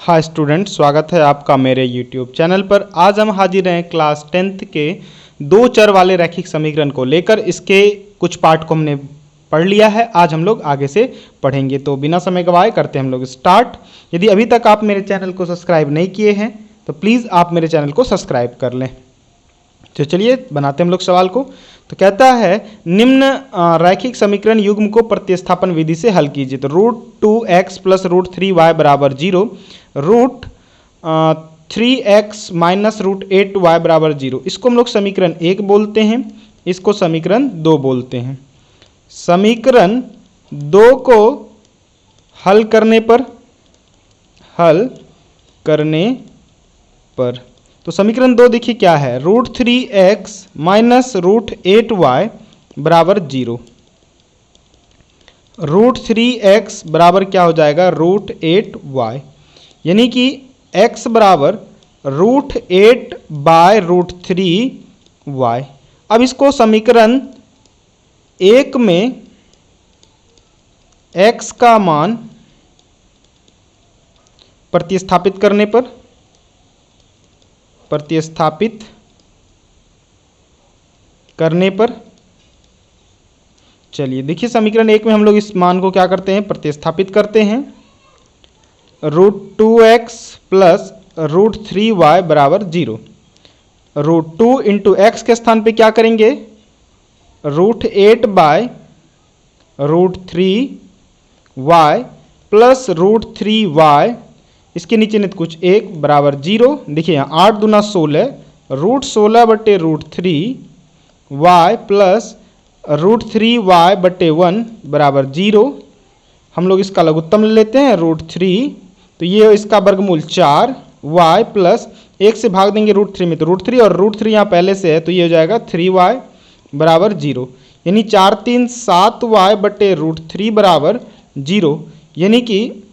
Hi student, स्वागत है आपका मेरे यूट्यूब चैनल पर। आज हम हाजिर हैं क्लास 10th के दो चर वाले रैखिक समीकरण को लेकर। इसके कुछ पार्ट को हमने पढ़ लिया है, आज हम लोग आगे से पढ़ेंगे। तो बिना समय गवाए करते हैं हम लोग स्टार्ट। यदि अभी तक आप मेरे चैनल को सब्सक्राइब नहीं किए हैं तो प्लीज़ आप मेरे चैनल को सब्सक्राइब कर लें। तो चलिए बनाते हैं हम लोग सवाल को। तो कहता है निम्न रैखिक समीकरण युग्म को प्रतिस्थापन विधि से हल कीजिए। तो √2x + √3y = 0, √3x - √8y = 0। इसको हम लोग समीकरण 1 बोलते हैं, इसको समीकरण 2 बोलते हैं। समीकरण 2 को हल करने पर तो समीकरण 2 देखिए क्या है, √3x - √8y = 0। √3x बराबर क्या हो जाएगा, √8y, यानी कि x बराबर √8/√3y। अब इसको समीकरण 1 में x का मान प्रतिस्थापित करने पर चलिए देखिए समीकरण 1 में हम लोग इस मान को क्या करते हैं, प्रतिस्थापित करते हैं। √2x + √3y = 0। √2 × x के स्थान पे क्या करेंगे, √8/√3y + √3y, इसके नीचे नहीं कुछ 1 बराबर 0। देखिए यहाँ 8 दूना 16, √16/√3y + √3y/1 = 0। हम लोग इसका लघुत्तम ले लेते हैं √3, तो ये इसका वर्गमूल 4, y प्लस 1 से भाग देंगे √3 में, तो √3 और √3 यहाँ पहले से है, तो ये हो जाएगा 3y = 0, यानी 4 3 7y/√3 = 0, यानी कि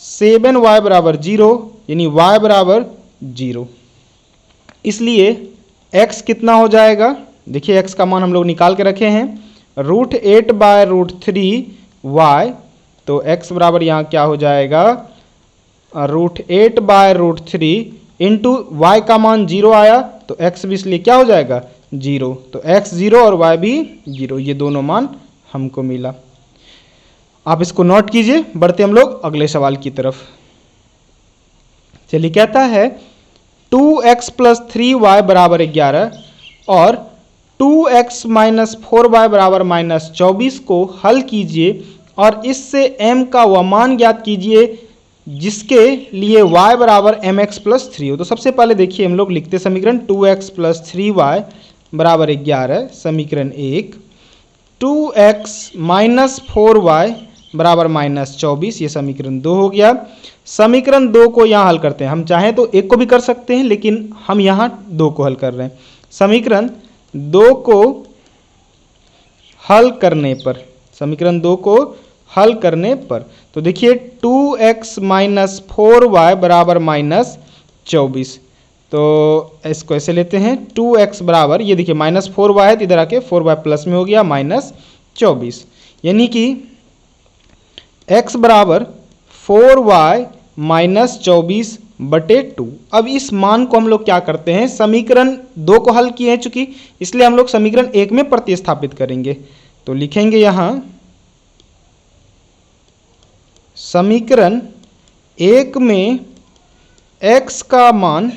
7y = 0, यानी y = 0। इसलिए x कितना हो जाएगा, देखिए x का मान हम लोग निकाल के रखे हैं, √8/√3y, तो x बराबर यहाँ क्या हो जाएगा, √8/√3 इंटू y का मान 0 आया, तो x भी इसलिए क्या हो जाएगा, 0। तो x 0 और y भी 0, ये दोनों मान हमको मिला। आप इसको नोट कीजिए, बढ़ते हम लोग अगले सवाल की तरफ। चलिए कहता है 2x + 3y = 11 और 2x - 4y = -24 को हल कीजिए और इससे m का वह मान ज्ञात कीजिए जिसके लिए y = mx + 3 हो। तो सबसे पहले देखिए हम लोग लिखते समीकरण 2x + 3y = 11, समीकरण 1, 2x - 4y = -24, ये समीकरण 2 हो गया। समीकरण 2 को यहाँ हल करते हैं, हम चाहें तो एक को भी कर सकते हैं, लेकिन हम यहाँ 2 को हल कर रहे हैं। समीकरण 2 को हल करने पर, समीकरण 2 को हल करने पर तो देखिए 2x - 4y = -24, तो इसको ऐसे लेते हैं, 2x बराबर, ये देखिए -4y है तो इधर आके 4y प्लस में हो गया -24, यानी कि x बराबर 4y - 24/2। अब इस मान को हम लोग क्या करते हैं, समीकरण 2 को हल किए हैं चूंकि, इसलिए हम लोग समीकरण 1 में प्रतिस्थापित करेंगे। तो लिखेंगे यहां समीकरण 1 में x का मान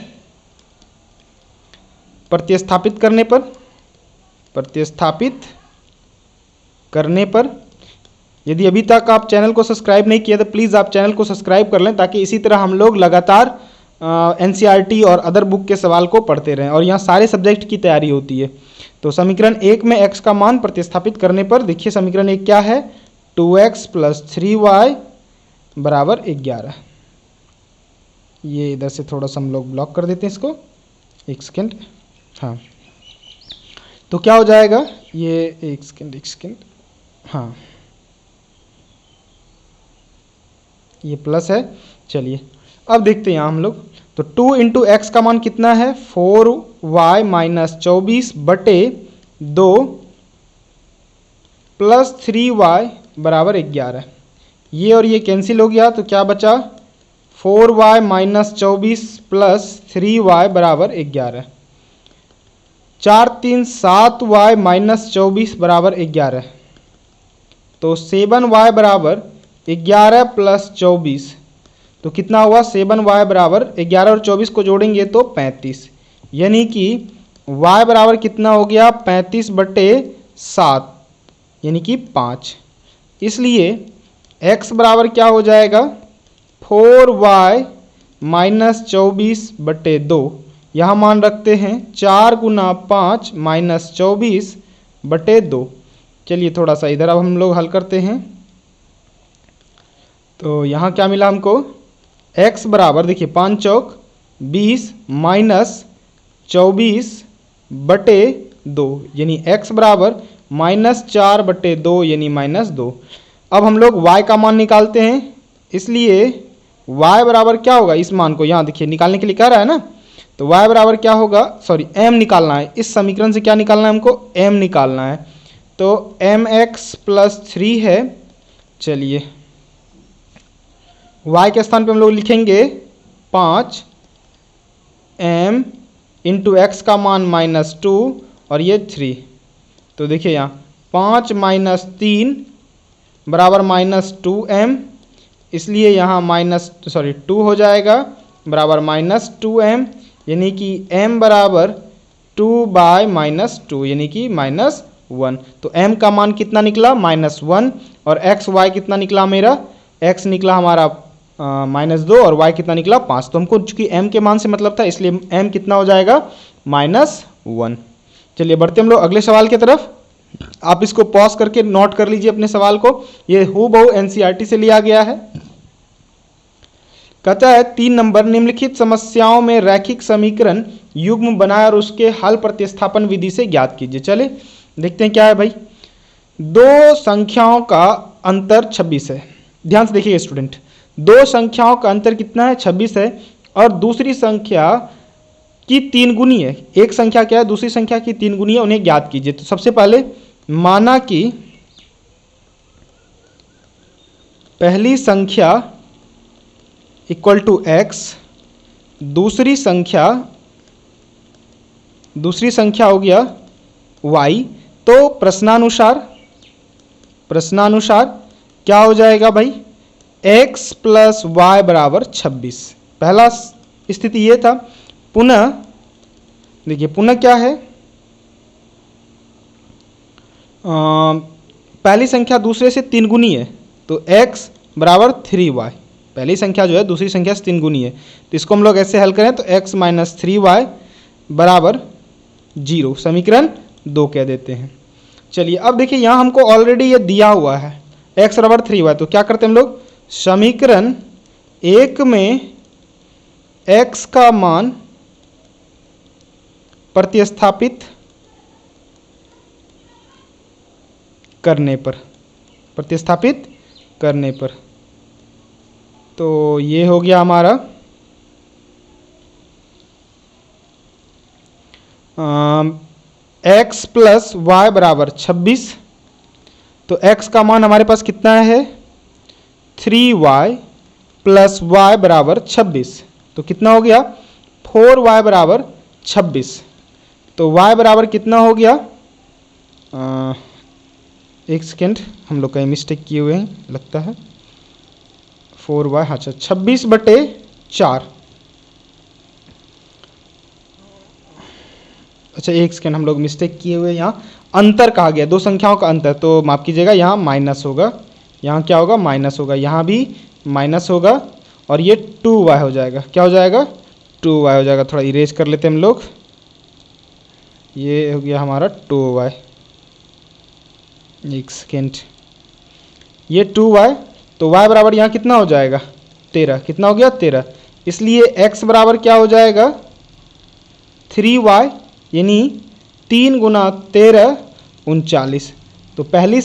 प्रतिस्थापित करने पर यदि अभी तक आप चैनल को सब्सक्राइब नहीं किया तो प्लीज़ आप चैनल को सब्सक्राइब कर लें, ताकि इसी तरह हम लोग लगातार NCERT और अदर बुक के सवाल को पढ़ते रहें और यहाँ सारे सब्जेक्ट की तैयारी होती है। तो समीकरण 1 में x का मान प्रतिस्थापित करने पर देखिए समीकरण 1 क्या है, 2x + 3y = 11। ये इधर से थोड़ा सा हम लोग ब्लॉक कर देते हैं इसको, एक सेकेंड, हाँ, तो क्या हो जाएगा, ये एक सेकेंड, हाँ, ये प्लस है। चलिए अब देखते हैं यहाँ हम लोग, तो 2 × x का मान कितना है, 4y - 24/2 + 3y = 11, ये और ये कैंसिल हो गया, तो क्या बचा, 4y माइनस 24 प्लस 3y बराबर 11। 4 3 7y माइनस 24 बराबर 11। तो 7y बराबर 11 प्लस 24, तो कितना हुआ? 7y बराबर 11 और 24 को जोड़ेंगे तो 35, यानी कि y बराबर कितना हो गया? 35/7, यानी कि 5। इसलिए x बराबर क्या हो जाएगा? 4y minus 24/2। यहाँ मान रखते हैं 4 गुना 5 माइनस 24/2। चलिए थोड़ा सा इधर अब हम लोग हल करते हैं। तो यहाँ क्या मिला हमको? x बराबर देखिए 5 चौक 20 माइनस 24/2, यानी x बराबर -4/2, यानी -2। अब हम लोग y का मान निकालते हैं, इसलिए y बराबर क्या होगा? इस मान को यहाँ देखिए निकालने के लिए कह रहा है ना, तो y बराबर क्या होगा? सॉरी m निकालना है। इस समीकरण से क्या निकालना है हमको? m निकालना है। तो mx + 3 है। चलिए y के स्थान पे हम लोग लिखेंगे 5, m इंटू एक्स का मान -2 और ये 3। तो देखिए यहाँ 5 माइनस 3 बराबर -2m, इसलिए यहाँ 2 हो जाएगा बराबर -2m, यानी कि m बराबर 2/-2, यानी कि -1। तो m का मान कितना निकला? -1। और x y कितना निकला? मेरा x निकला हमारा -2 और y कितना निकला? 5। तो हमको चूंकि m के मान से मतलब था, इसलिए m कितना हो जाएगा? -1। चलिए बढ़ते हम लोग अगले सवाल की तरफ। आप इसको पॉज करके नोट कर लीजिए अपने सवाल को, ये हूबहू एनसीईआरटी से लिया गया है। कहता है 3 नंबर, निम्नलिखित समस्याओं में रैखिक समीकरण युग्म बनाए और उसके हल प्रतिस्थापन विधि से ज्ञात कीजिए। चले देखते हैं क्या है भाई। दो संख्याओं का अंतर 26 है। ध्यान से देखिए स्टूडेंट, दो संख्याओं का अंतर कितना है? 26 है। और दूसरी संख्या की 3 गुनी है। एक संख्या क्या है? दूसरी संख्या की 3 गुनी है, उन्हें ज्ञात कीजिए। तो सबसे पहले माना कि पहली संख्या इक्वल टू x, दूसरी संख्या हो गया y। तो प्रश्नानुसार क्या हो जाएगा भाई? x + y बराबर 26। पहला स्थिति ये था। पुनः देखिए, पुनः क्या है? पहली संख्या दूसरे से 3 गुनी है, तो x बराबर 3y। पहली संख्या जो है दूसरी संख्या से 3 गुनी है, तो इसको हम लोग ऐसे हल करें तो x - 3y बराबर 0, समीकरण 2 कह देते हैं। चलिए अब देखिए, यहाँ हमको ऑलरेडी ये दिया हुआ है x बराबर 3y। तो क्या करते हैं हम लोग? समीकरण 1 में x का मान प्रतिस्थापित करने पर, तो ये हो गया हमारा x + y बराबर 26। तो x का मान हमारे पास कितना है? 3y + y बराबर 26। तो कितना हो गया? 4y बराबर 26। तो y बराबर कितना हो गया? एक सेकेंड, हम लोग कहीं मिस्टेक किए हुए हैं लगता है। 4y, अच्छा 26/4। अच्छा एक सेकेंड, हम लोग मिस्टेक किए हुए, यहाँ अंतर कहा गया, दो संख्याओं का अंतर, तो माफ कीजिएगा, यहाँ माइनस होगा, यहाँ क्या होगा? माइनस होगा, यहाँ भी माइनस होगा, और ये 2y हो जाएगा। क्या हो जाएगा? 2y हो जाएगा। थोड़ा इरेज कर लेते हैं हम लोग। ये हो गया हमारा 2y। एक सेकेंड, ये 2y, तो y बराबर यहाँ कितना हो जाएगा? 13। कितना हो गया? 13। इसलिए x बराबर क्या हो जाएगा? 3y, यानी 3 गुना 13 39। तो पहली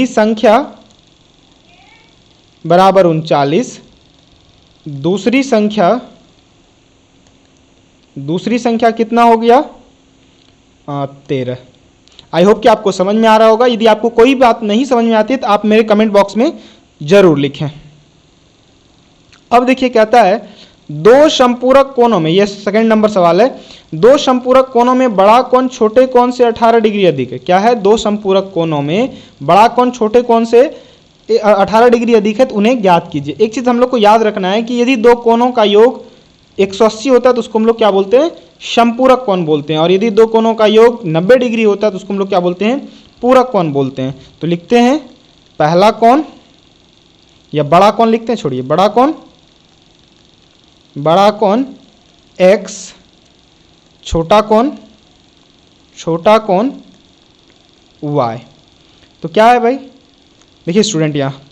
संख्या बराबर 39, दूसरी संख्या कितना हो गया? 13। आई होप कि आपको समझ में आ रहा होगा। यदि आपको कोई बात नहीं समझ में आती है तो आप मेरे कमेंट बॉक्स में जरूर लिखें। अब देखिए कहता है दो संपूरक कोणों में, ये सेकंड नंबर सवाल है, दो संपूरक कोणों में बड़ा कोण छोटे कोण से 18 डिग्री अधिक है। क्या है? दो संपूरक कोणों में बड़ा कोण छोटे कोण से 18 डिग्री अधिक है, तो उन्हें ज्ञात कीजिए। एक चीज हम लोग को याद रखना है कि यदि दो कोणों का योग 180 होता है तो उसको हम लोग क्या बोलते हैं? संपूरक कोण बोलते हैं। और यदि दो कोणों का योग 90 डिग्री होता है तो उसको हम लोग क्या बोलते हैं? पूरक कोण बोलते हैं। तो लिखते हैं पहला कोण या बड़ा कोण लिखते हैं, छोड़िए बड़ा कोण x, छोटा कोण y। तो क्या है भाई? देखिए स्टूडेंट, यहाँ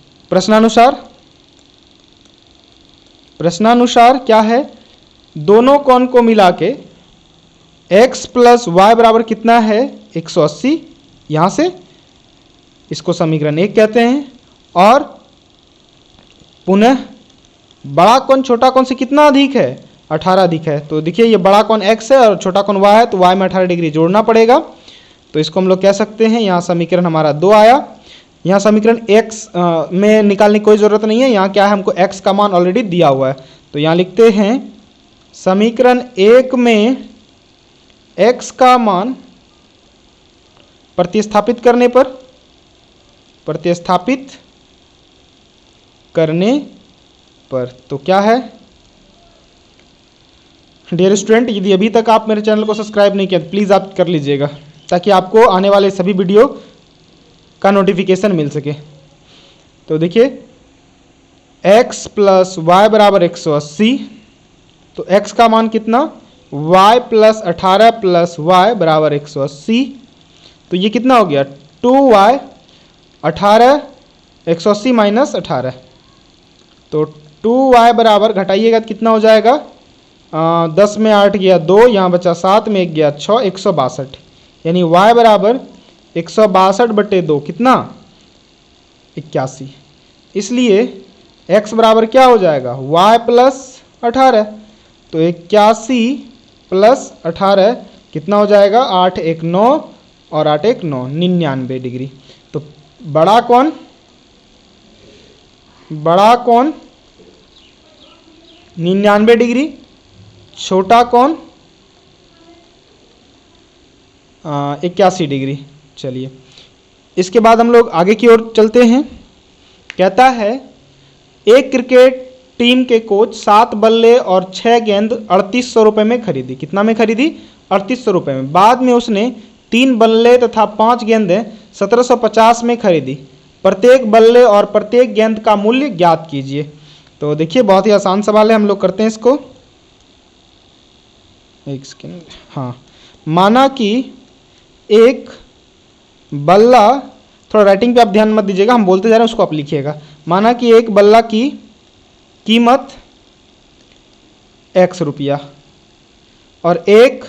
प्रश्नानुसार क्या है? दोनों कोण को मिला के x प्लस वाई बराबर कितना है? 180। यहां से इसको समीकरण 1 कहते हैं। और पुनः बड़ा कोण छोटा कोण से कितना अधिक है? 18 अधिक है। तो देखिए ये बड़ा कोण x है और छोटा कोण y है, तो y में 18 डिग्री जोड़ना पड़ेगा। तो इसको हम लोग कह सकते हैं, यहाँ समीकरण हमारा 2 आया। यहाँ समीकरण x में निकालने की कोई ज़रूरत नहीं है, यहाँ क्या है? हमको x का मान ऑलरेडी दिया हुआ है। तो यहाँ लिखते हैं समीकरण 1 में x का मान प्रतिस्थापित करने पर तो क्या है? डियर स्टूडेंट, यदि अभी तक आप मेरे चैनल को सब्सक्राइब नहीं किया तो प्लीज़ आप कर लीजिएगा, ताकि आपको आने वाले सभी वीडियो का नोटिफिकेशन मिल सके। तो देखिए x प्लस वाई बराबर 180, तो x का मान कितना? y प्लस 18 प्लस वाई बराबर 180। तो ये कितना हो गया? 2y 18, 180 माइनस 18, तो 2y बराबर घटाइएगा तो कितना हो जाएगा? 10 में 8 गया 2, यहाँ बचा 7 में 1 गया 6, 162। यानी y बराबर 162/2 कितना? 81। इसलिए x बराबर क्या हो जाएगा? y plus 18। तो 81 प्लस 18 कितना हो जाएगा? 8 1 9 और 8 1 9, 99 डिग्री। तो बड़ा कोण 99 डिग्री, छोटा कोण 81 डिग्री। चलिए इसके बाद हम लोग आगे की ओर चलते हैं। कहता है एक क्रिकेट टीम के कोच 7 बल्ले और 6 गेंद 3800 रुपये में खरीदी। कितना में खरीदी? 3800 रुपये में। बाद में उसने 3 बल्ले तथा 5 गेंदें 1750 में खरीदी। प्रत्येक बल्ले और प्रत्येक गेंद का मूल्य ज्ञात कीजिए। तो देखिए बहुत ही आसान सवाल है, हम लोग करते हैं इसको। एक सेकेंड, हाँ। माना कि एक बल्ला, थोड़ा राइटिंग पे आप ध्यान मत दीजिएगा, हम बोलते जा रहे हैं उसको आप लिखिएगा। माना कि एक बल्ला की कीमत x रुपया और एक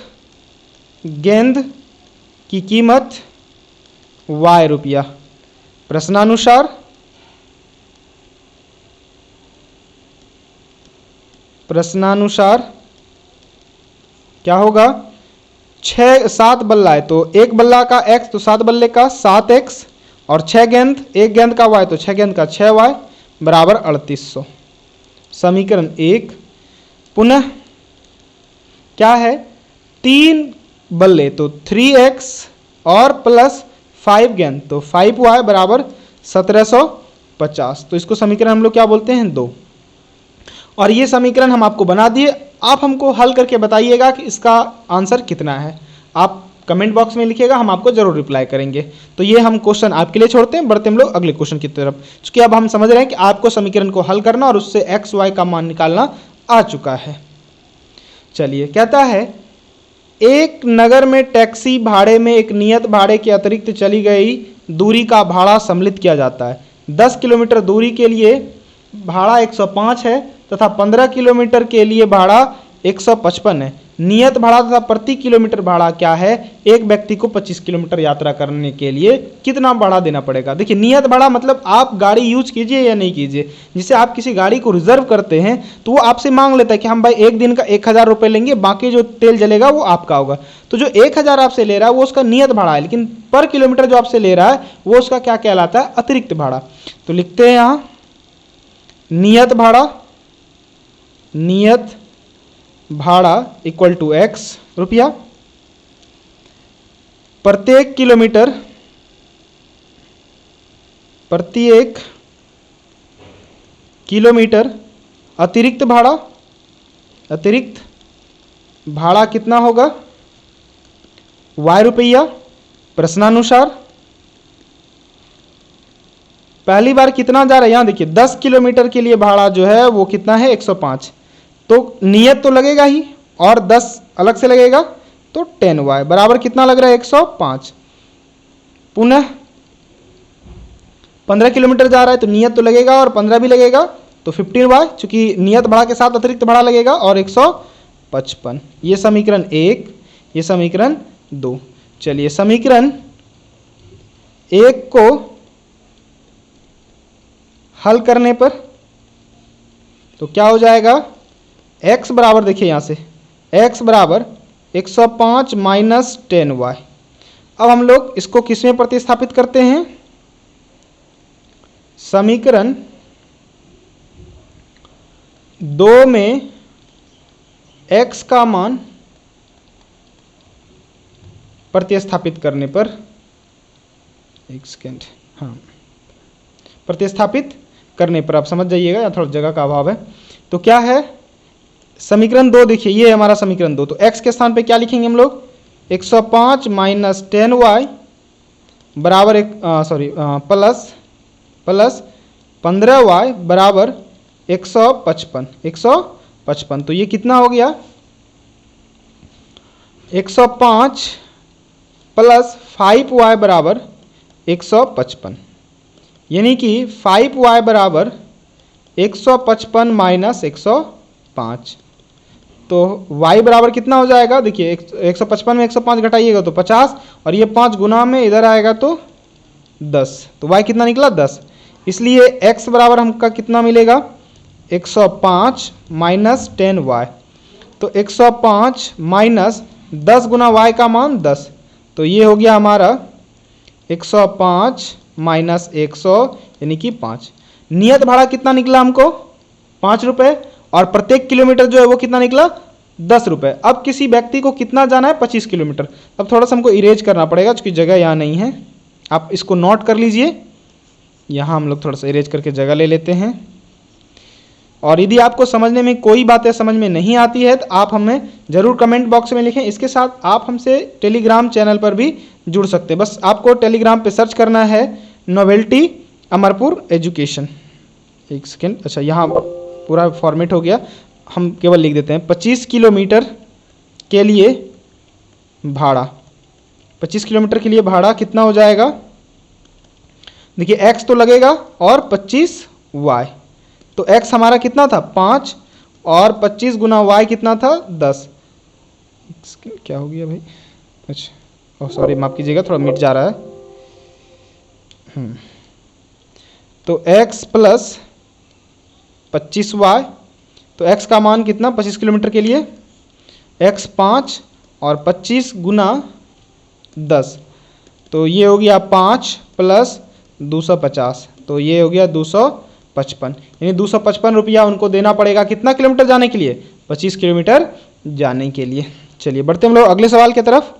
गेंद की कीमत y रुपया। प्रश्नानुसार क्या होगा? 7 बल्ला है तो एक बल्ला का x, तो 7 बल्ले का 7x, और 6 गेंद, एक गेंद का y, तो 6 गेंद का 6y बराबर 3800। समीकरण 1। पुनः क्या है? 3 बल्ले तो 3x और प्लस 5 गेंद, तो 5y बराबर 1750। तो इसको समीकरण हम लोग क्या बोलते हैं? 2। और ये समीकरण हम आपको बना दिए, आप हमको हल करके बताइएगा कि इसका आंसर कितना है। आप कमेंट बॉक्स में लिखिएगा, हम आपको जरूर रिप्लाई करेंगे। तो ये हम क्वेश्चन आपके लिए छोड़ते हैं, बढ़ते हम लोग अगले क्वेश्चन की तरफ। क्योंकि अब हम समझ रहे हैं कि आपको समीकरण को हल करना और उससे एक्स वाई का मान निकालना आ चुका है। चलिए कहता है एक नगर में टैक्सी भाड़े में एक नियत भाड़े के अतिरिक्त चली गई दूरी का भाड़ा सम्मिलित किया जाता है। 10 किलोमीटर दूरी के लिए भाड़ा 105 है तथा 15 किलोमीटर के लिए भाड़ा 155 है। नियत भाड़ा तथा प्रति किलोमीटर भाड़ा क्या है? एक व्यक्ति को 25 किलोमीटर यात्रा करने के लिए कितना भाड़ा देना पड़ेगा? देखिए नियत भाड़ा मतलब आप गाड़ी यूज कीजिए या नहीं कीजिए। जिसे आप किसी गाड़ी को रिजर्व करते हैं तो वो आपसे मांग लेता है कि हम भाई एक दिन का 1000 रुपये लेंगे, बाकी जो तेल जलेगा वो आपका होगा। तो जो 1000 आपसे ले रहा है वो उसका नियत भाड़ा है, लेकिन पर किलोमीटर जो आपसे ले रहा है वो उसका क्या कहलाता है? अतिरिक्त भाड़ा। तो लिखते हैं यहाँ नियत भाड़ा नियत भाड़ा इक्वल टू एक्स रुपया। प्रत्येक किलोमीटर अतिरिक्त भाड़ा कितना होगा? y रुपया प्रश्नानुसार। पहली बार कितना जा रहा है यहां देखिए, 10 किलोमीटर के लिए भाड़ा जो है वो कितना है? 105। तो नियत तो लगेगा ही और 10 अलग से लगेगा, तो 10y बराबर कितना लग रहा है? 105। पुनः 15 किलोमीटर जा रहा है तो नियत तो लगेगा और 15 भी लगेगा, तो 15y, चूंकि नियत भाड़ा के साथ अतिरिक्त भाड़ा लगेगा, और 155। ये समीकरण 1, ये समीकरण 2। चलिए समीकरण 1 को हल करने पर तो क्या हो जाएगा? x बराबर, देखिए यहां से x बराबर 105 माइनस 10y। अब हम लोग इसको किस में प्रतिस्थापित करते हैं? समीकरण 2 में x का मान प्रतिस्थापित करने पर, एक सेकेंड, हाँ, प्रतिस्थापित करने पर आप समझ जाइएगा, या थोड़ा जगह का अभाव है। तो क्या है समीकरण 2? देखिए ये हमारा समीकरण 2। तो x के स्थान पे क्या लिखेंगे हम लोग? 105 माइनस 10y बराबर प्लस 15y बराबर 155। तो ये कितना हो गया? 105 प्लस 5y बराबर 155, यानी कि 5y बराबर 155 माइनस 105। तो y बराबर कितना हो जाएगा? देखिए 155 में 105 घटाइएगा तो 50, और ये 5 गुना में इधर आएगा तो 10। तो y कितना निकला? 10। इसलिए x बराबर हमका कितना मिलेगा? 105 माइनस 10y। तो 105 माइनस 10 गुना y का मान 10, तो ये हो गया हमारा 105 माइनस 100 यानी कि 5। नियत भाड़ा कितना निकला हमको? 5 रुपये, और प्रत्येक किलोमीटर जो है वो कितना निकला? 10 रुपये। अब किसी व्यक्ति को कितना जाना है? 25 किलोमीटर। अब थोड़ा सा हमको इरेज करना पड़ेगा क्योंकि जगह यहाँ नहीं है, आप इसको नोट कर लीजिए। यहाँ हम लोग थोड़ा सा इरेज करके जगह ले लेते हैं। और यदि आपको समझने में कोई बातें समझ में नहीं आती है तो आप हमें ज़रूर कमेंट बॉक्स में लिखें। इसके साथ आप हमसे टेलीग्राम चैनल पर भी जुड़ सकते हैं। बस आपको टेलीग्राम पे सर्च करना है नोवेल्टी अमरपुर एजुकेशन। एक सेकेंड, अच्छा यहाँ पूरा फॉर्मेट हो गया, हम केवल लिख देते हैं 25 किलोमीटर के लिए भाड़ा। 25 किलोमीटर के लिए भाड़ा कितना हो जाएगा? देखिए x तो लगेगा और 25y। तो x हमारा कितना था? 5, और 25 गुना y कितना था? 10। क्या हो गया भाई? अच्छा, सॉरी, माफ कीजिएगा, थोड़ा मिट जा रहा है। तो x प्लस 25y, तो x का मान कितना 25 किलोमीटर के लिए? x 5 और 25 गुना 10, तो ये हो गया 5 प्लस 250, तो ये हो गया 255। यानी 255 रुपया उनको देना पड़ेगा कितना किलोमीटर जाने के लिए? 25 किलोमीटर जाने के लिए। चलिए बढ़ते हम लोग अगले सवाल की तरफ।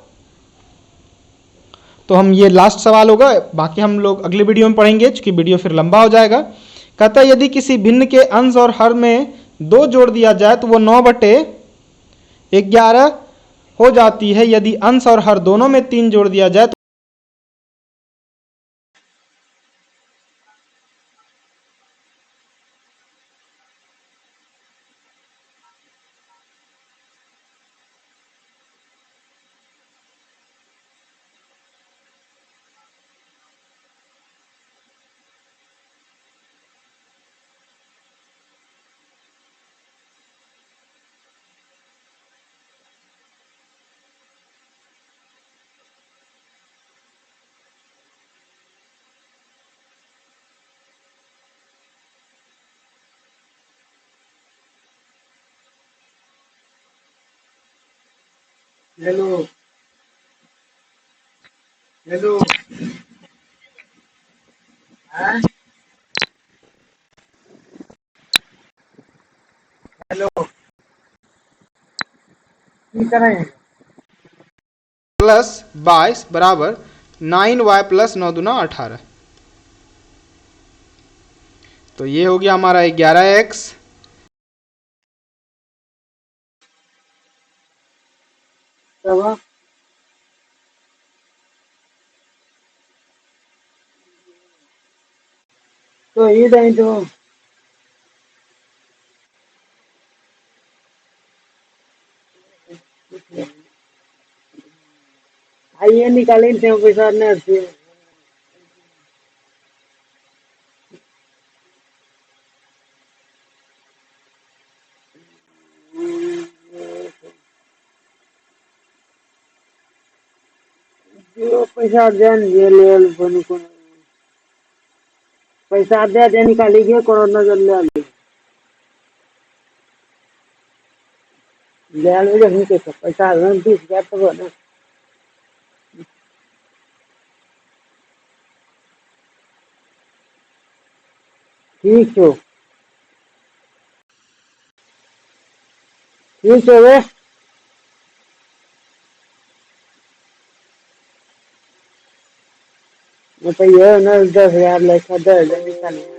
तो हम ये लास्ट सवाल होगा, बाकी हम लोग अगले वीडियो में पढ़ेंगे क्योंकि वीडियो फिर लंबा हो जाएगा। कहता है यदि किसी भिन्न के अंश और हर में 2 जोड़ दिया जाए तो वो 9/11 हो जाती है। यदि अंश और हर दोनों में 3 जोड़ दिया जाए तो हेलो हेलो। हाँ? प्लस 22 बराबर 9y प्लस 9 दूना 18। तो ये हो गया हमारा 11x तो ये नहीं तो आइए निकालें थे पैसा नहीं थे जो पैसा देन ये ले बनी को पैसा दे निकाली के कोरोना जल ले ले ले नहीं तो पैसा 20,000 तो ना ठीक है वे मैं तो ये ना 10,000 लेखा दे निकाली